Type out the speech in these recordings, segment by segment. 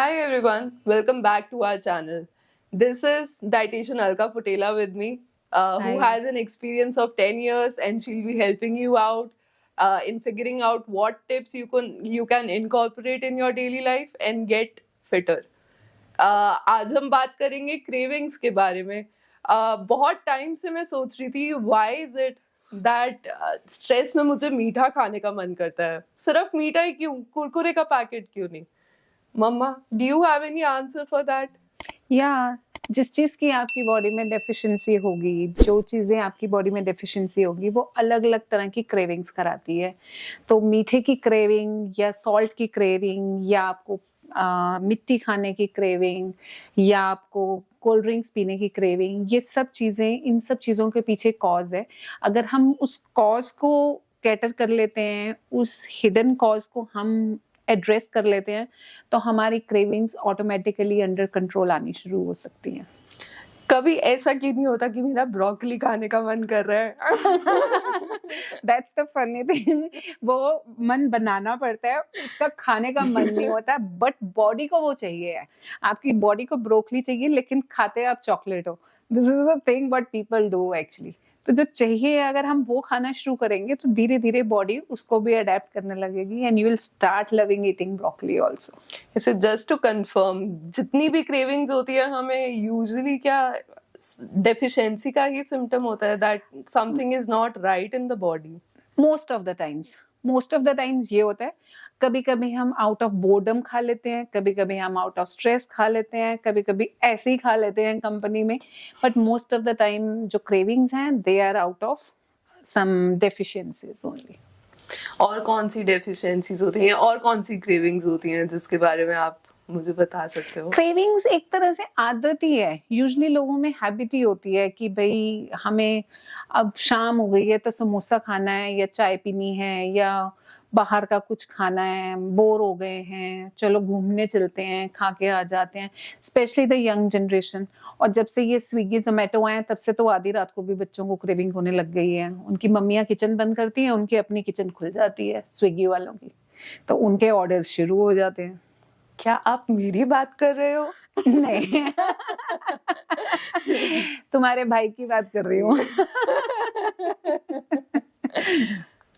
Hi everyone, welcome back to our channel. This is dietitian Alka Futela with me, who Hi. has an experience of 10 years, and she'll be helping you out in figuring out what tips you can incorporate in your daily life and get fitter. आज हम बात करेंगे cravings के बारे में. बहुत time से मैं सोच रही थी why is it that stress में मुझे मीठा खाने का मन करता है. सिर्फ मीठा ही क्यों, कुरकुरे का पैकेट क्यों नहीं? Mamma, do you have any answer for that? या जिस चीज की आपकी बॉडी में डेफिशिएंसी होगी, जो चीजें आपकी बॉडी में डेफिशिएंसी होगी, वो अलग अलग तरह की क्रेविंग्स कराती है. तो मीठे की क्रेविंग या सॉल्ट की क्रेविंग या आपको मिट्टी खाने की क्रेविंग या आपको कोल्ड ड्रिंक्स पीने की क्रेविंग, ये सब चीजें, इन सब चीजों के पीछे कॉज है. अगर हम उस कॉज को कैटर कर लेते हैं, उस हिडन कॉज को हम एड्रेस कर लेते हैं, तो हमारी क्रेविंग्स ऑटोमेटिकली अंडर कंट्रोल आनी शुरू हो सकती हैं. कभी ऐसा क्यों नहीं होता कि मेरा ब्रोकली खाने का मन कर रहा है? That's the funny thing. वो मन बनाना पड़ता है, उसका खाने का मन नहीं होता, बट बॉडी को वो चाहिए है. आपकी बॉडी को ब्रोकली चाहिए, लेकिन खाते आप चॉकलेट हो. This is the thing what people do actually. तो जो चाहिए, अगर हम वो खाना शुरू करेंगे, तो धीरे धीरे बॉडी उसको भी अडेप्ट करने लगेगी and you will start loving eating broccoli also. इसे जस्ट टू कंफर्म, जितनी भी क्रेविंग्स होती है हमें यूजुअली क्या डेफिशिएंसी का ही सिम्टम होता है, that something is not right in the body. Most of the times ये होता है. कभी कभी हम आउट ऑफ बोर्डम खा लेते हैं, कभी कभी हम आउट ऑफ स्ट्रेस खा लेते हैं, कभी कभी ऐसे ही खा लेते हैं कंपनी में. But most of the time जो क्रेविंग्स हैं, they are out of some deficiencies only. और कौन सी डेफिशिएंसीज होती हैं और कौन सी क्रेविंग्स होती हैं जिसके बारे में आप मुझे बता सकते हो? क्रेविंग्स एक तरह से आदत ही है. यूजुअली लोगों में हैबिट ही होती है कि भाई हमें अब शाम हो गई है तो समोसा खाना है या चाय पीनी है या बाहर का कुछ खाना है, बोर हो गए हैं, चलो घूमने चलते हैं, खा के आ जाते हैं. Specially the young generation. और जब से ये स्विगी जोमेटो आए, तब से तो आधी रात को भी बच्चों को क्रेविंग होने लग गई है. उनकी मम्मियाँ किचन बंद करती हैं, उनकी अपनी किचन खुल जाती है स्विगी वालों की, तो उनके ऑर्डर्स शुरू हो जाते हैं. क्या आप मेरी बात कर रहे हो? नहीं. तुम्हारे भाई की बात कर रही हूँ.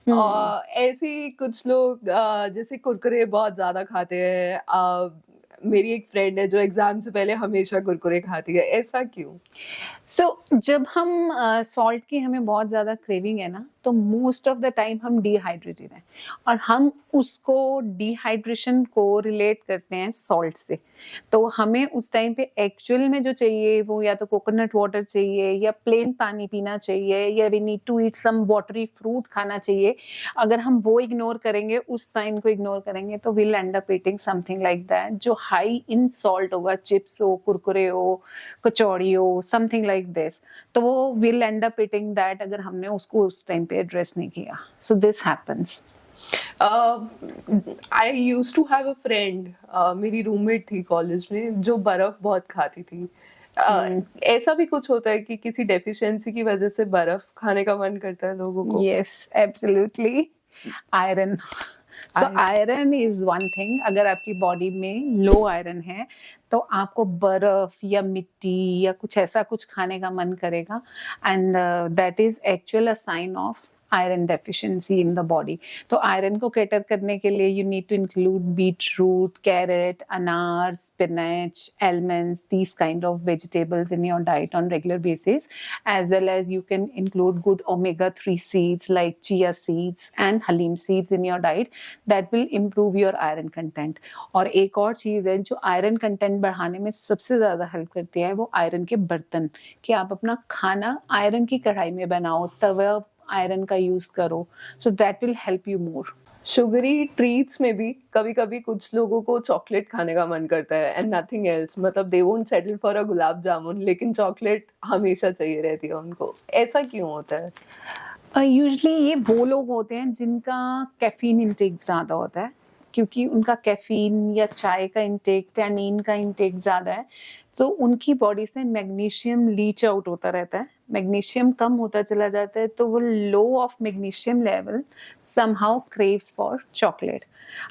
ऐसे ही कुछ लोग जैसे कुरकुरे बहुत ज्यादा खाते हैं. मेरी एक फ्रेंड है जो एग्जाम से पहले हमेशा कुरकुरे खाती है. ऐसा क्यों? जब हम सॉल्ट की हमें बहुत ज्यादा क्रेविंग है ना, तो मोस्ट ऑफ द टाइम हम डिहाइड्रेटेड हैं, और हम उसको डिहाइड्रेशन को रिलेट करते हैं सॉल्ट से. तो हमें उस टाइम पे एक्चुअल में जो चाहिए, वो या तो कोकोनट वाटर चाहिए या प्लेन पानी पीना चाहिए या we need to eat some watery fruit खाना चाहिए. अगर हम वो इग्नोर करेंगे, उस साइन को इग्नोर करेंगे, तो will end up eating something like that जो हाई इन सॉल्ट होगा. चिप्स हो, कुरकुरे हो, कचौड़ी हो, समथिंग लाइक दिस. तो वो will end up eating that अगर हमने उसको उस टाइम पे एड्रेस नहीं किया. So this happens. I use to have a friend, मेरी रूममेट थी कॉलेज में, जो बर्फ बहुत खाती थी. ऐसा भी कुछ होता है कि किसी डेफिशिएंसी की वजह से बर्फ खाने का मन करता है लोगों को? Yes, absolutely. Iron. So iron is one thing. अगर आपकी बॉडी में लो आयरन है, तो आपको बर्फ या मिट्टी या कुछ ऐसा कुछ खाने का मन करेगा, and that is actual a sign of iron deficiency in the body. तो आयरन को कैटर करने के लिए you need to include beetroot, carrot, अनार, spinach, almonds, these kind of vegetables in your diet on regular basis, as well as you can include good omega-3 seeds like chia seeds and halim seeds in your diet. That will improve your iron content. और एक और चीज है जो iron content बढ़ाने में सबसे ज्यादा हेल्प करती है, वो आयरन के बर्तन. कि आप अपना खाना आयरन की कढ़ाई में बनाओ, तवा आयरन का यूज करो. So that will help you more. Sugary treats में भी कभी कभी कुछ लोगों को चॉकलेट खाने का मन करता है एंड नथिंग एल्स. मतलब they won't settle for a gulab jamun, लेकिन चॉकलेट हमेशा चाहिए रहती है उनको. ऐसा क्यों होता है? यूजुअली ये वो लोग होते हैं जिनका कैफीन इंटेक ज्यादा होता है. क्योंकि उनका कैफीन या चाय का इंटेक, टैनिन का इंटेक ज़्यादा है, तो उनकी बॉडी से मैग्नीशियम लीच आउट होता रहता है, मैग्नीशियम कम होता चला जाता है, तो वो low of magnesium level somehow craves for chocolate.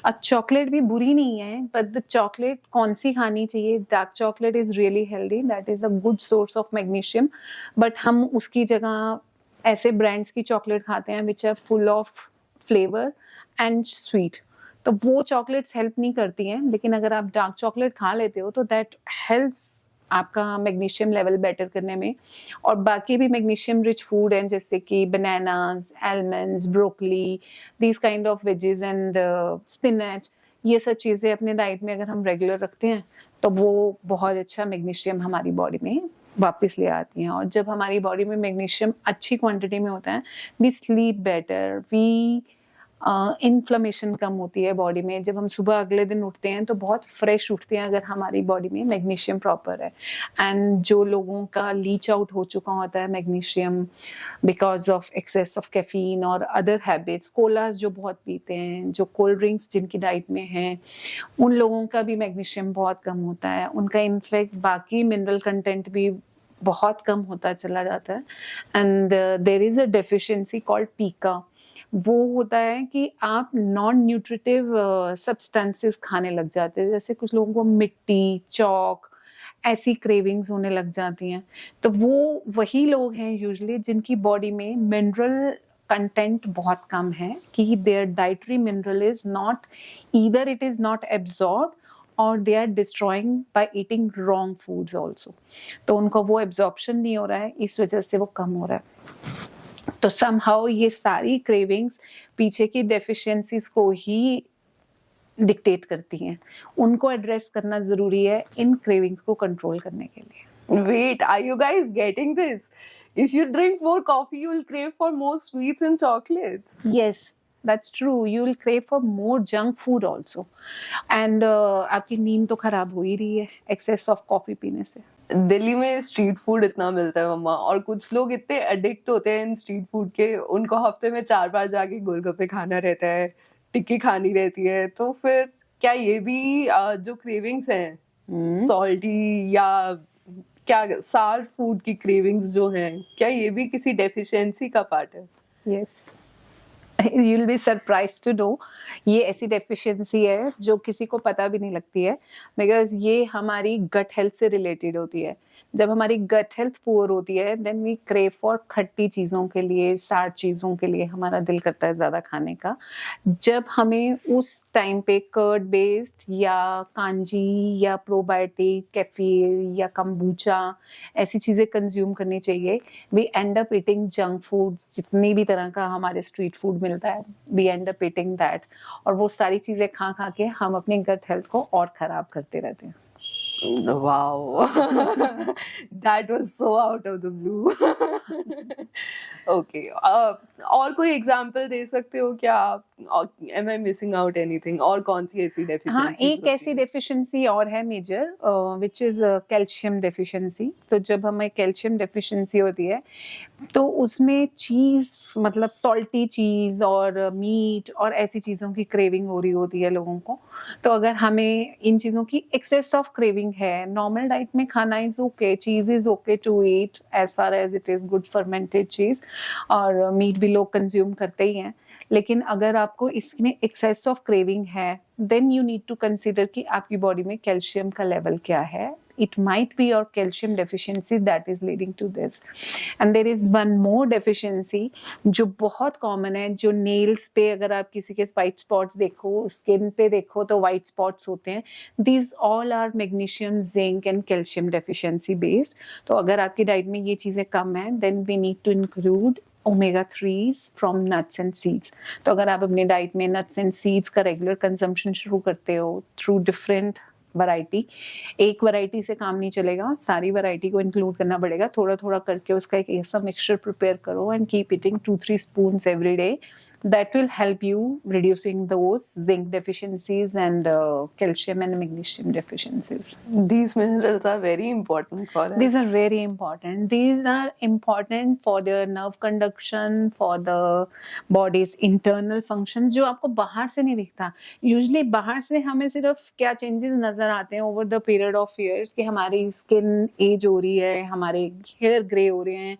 अब चॉकलेट भी बुरी नहीं है, बट द चॉकलेट कौन सी खानी चाहिए? Dark chocolate is really healthy, that is a good source of magnesium, but हम उसकी जगह ऐसे ब्रांड्स की चॉकलेट खाते हैं which are full of flavour and sweet, तो वो चॉकलेट्स हेल्प नहीं करती हैं। लेकिन अगर आप डार्क चॉकलेट खा लेते हो तो दैट हेल्प्स आपका मैग्नीशियम लेवल बेटर करने में। और बाकी भी मैग्नीशियम रिच फूड हैं, जैसे कि bananas, almonds, broccoli, these kind of wages and spinach, ये सब चीज़ें अपने डाइट में अगर हम रेगुलर रखते हैं तो वो बहुत अच्छा मैग्नीशियम हमारी बॉडी में वापस ले आती हैं। और जब हमारी बॉडी में मैग्नीशियम अच्छी क्वांटिटी में होता है, we sleep better, we inflammation कम होती है बॉडी में। जब हम सुबह अगले दिन उठते हैं तो बहुत फ्रेश उठते हैं अगर हमारी बॉडी में मैग्नीशियम प्रॉपर है। एंड जो लोगों का लीच आउट हो चुका होता है magnesium because of excess of caffeine और अदर हैबिट्स, कोलास जो बहुत पीते हैं, जो कोल्ड ड्रिंक्स जिनकी डाइट में हैं, उन लोगों का भी मैग्नीशियम बहुत कम होता है, उनका इनफैक्ट बाकी मिनरल कंटेंट भी बहुत कम होता चला जाता है। And there is a deficiency called pica. वो होता है कि आप नॉन न्यूट्रिटिव सब्सटेंसेस खाने लग जाते हैं, जैसे कुछ लोगों को मिट्टी, चौक, ऐसी क्रेविंग्स होने लग जाती हैं। तो वो वही लोग हैं यूजुअली जिनकी बॉडी में मिनरल कंटेंट बहुत कम है, कि their dietary mineral is not, either it is not absorb और they are destroying by eating wrong foods also. तो उनका वो एब्जॉर्प्शन नहीं हो रहा है, इस वजह से वो कम हो रहा है। तो समहाउ ये सारी क्रेविंग्स पीछे की डेफिशिएंसीज को ही डिक्टेट करती हैं, उनको एड्रेस करना जरूरी है इन क्रेविंग्स को कंट्रोल करने के लिए। Wait, are you guys getting this? If you drink more coffee, you'll crave for more sweets and chocolates. Yes, that's true. You will crave for more junk food also. And आपकी नींद तो खराब हो ही रही है एक्सेस ऑफ कॉफी पीने से। दिल्ली में स्ट्रीट फूड इतना मिलता है मम्मा, और कुछ लोग इतने एडिक्ट होते हैं इन स्ट्रीट फूड के, उनको हफ्ते में 4 बार जाके गोलगप्पे खाना रहता है, टिक्की खानी रहती है। तो फिर क्या ये भी जो क्रेविंग्स हैं सॉल्टी या क्या सार फूड की क्रेविंग्स जो हैं, क्या ये भी किसी डेफिशिएंसी का पार्ट है? Yes. You'll be surprised to know, ये ऐसी डेफिशिएंसी है जो किसी को पता भी नहीं लगती है, बिकॉज ये हमारी गट हेल्थ से रिलेटेड होती है। जब हमारी गट हेल्थ पुअर होती है, देन वी क्रेव फॉर खट्टी चीज़ों के लिए, सार चीज़ों के लिए हमारा दिल करता है ज़्यादा खाने का। जब हमें उस टाइम पे कर्ड बेस्ड या कांजी या प्रोबायोटिक, केफिर या कम्बूचा ऐसी चीज़ें कंज्यूम करनी चाहिए। We end up eating junk food, जितनी भी तरह का हमारे स्ट्रीट फूड मिलता है, we end up eating that, और वो सारी चीज़ें खा खा के हम अपने गट हेल्थ को और ख़राब करते रहते हैं। Wow. That was so out of the blue. Okay. और कोई एग्जांपल दे सकते हो क्या आप? Am I missing out anything? और कौन सी ऐसी हाँ, डेफिशिएंसी? एक ऐसी डेफिशिएंसी और है major, which is calcium deficiency. तो जब हमें कैल्शियम डेफिशिएंसी होती है तो उसमें चीज़, मतलब सॉल्टी चीज़ और मीट और ऐसी चीज़ों की क्रेविंग हो रही होती है लोगों को। तो अगर हमें इन चीज़ों की एक्सेस ऑफ क्रेविंग है, नॉर्मल डाइट में खाना is okay, cheese is okay to eat as far as it is good fermented cheese, और मीट भी लोग कंज्यूम करते ही हैं। लेकिन अगर आपको इसमें एक्सेस ऑफ क्रेविंग है, then you need to consider कि आपकी बॉडी में कैल्शियम का लेवल क्या है। It might be your calcium deficiency that is leading to this. And there is one more deficiency जो बहुत common है, जो nails पे अगर आप किसी के white spots देखो, skin पे देखो तो white spots होते हैं। These all are magnesium, zinc and calcium deficiency based. तो अगर आपकी डाइट में ये चीज़ें कम हैं, then we need to include omega 3s from nuts and seeds. तो अगर आप अपनी डाइट में नट्स एंड सीड्स का रेगुलर कंजम्पशन शुरू करते हो थ्रू डिफरेंट वैरायटी, एक वैरायटी से काम नहीं चलेगा, सारी वैरायटी को इंक्लूड करना पड़ेगा। थोड़ा थोड़ा करके उसका एक ऐसा मिक्सचर प्रिपेयर करो and keep eating 2-3 spoons every day that will help you reducing those zinc deficiencies and calcium and magnesium deficiencies. These minerals are very important for us. These are very important. These are important for the nerve conduction, for the body's internal functions, जो आपको बाहर से नहीं दिखता. Usually बाहर से हमें सिर्फ क्या changes नजर आते हैं over the period of years कि हमारी skin age हो रही है, हमारे hair grey हो रहे हैं.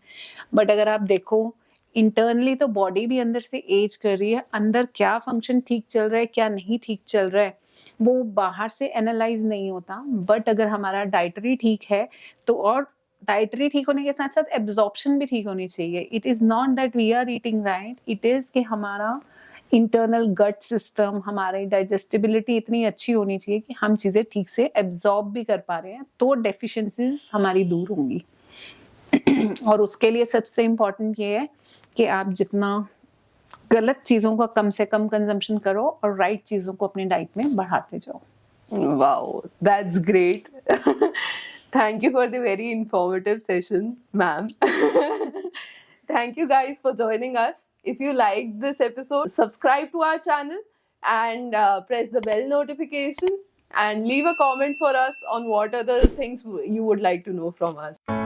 But अगर आप देखो इंटरनली तो बॉडी भी अंदर से एज कर रही है. अंदर क्या फंक्शन ठीक चल रहा है, क्या नहीं ठीक चल रहा है, वो बाहर से एनालाइज नहीं होता. बट अगर हमारा डाइटरी ठीक है तो, और डाइटरी ठीक होने के साथ साथ एब्जॉर्प्शन भी ठीक होनी चाहिए. It is not that we are eating right, it is कि हमारा इंटरनल गट सिस्टम, हमारी डाइजेस्टिबिलिटी इतनी अच्छी होनी चाहिए कि हम चीजें ठीक से एब्जॉर्ब भी कर पा रहे हैं, तो डेफिशिएंसीज हमारी दूर होंगी. और उसके लिए सबसे इम्पोर्टेंट ये है कि आप जितना गलत चीजों का कम से कम कंजम्पशन करो और राइट चीजों को अपनी डाइट में बढ़ाते जाओ. Wow, that's great. Thank you for the very informative session, ma'am. Thank you guys for joining us. If you liked this episode, subscribe to our channel and press the bell notification and leave a comment for us on what other things you would like to know from us.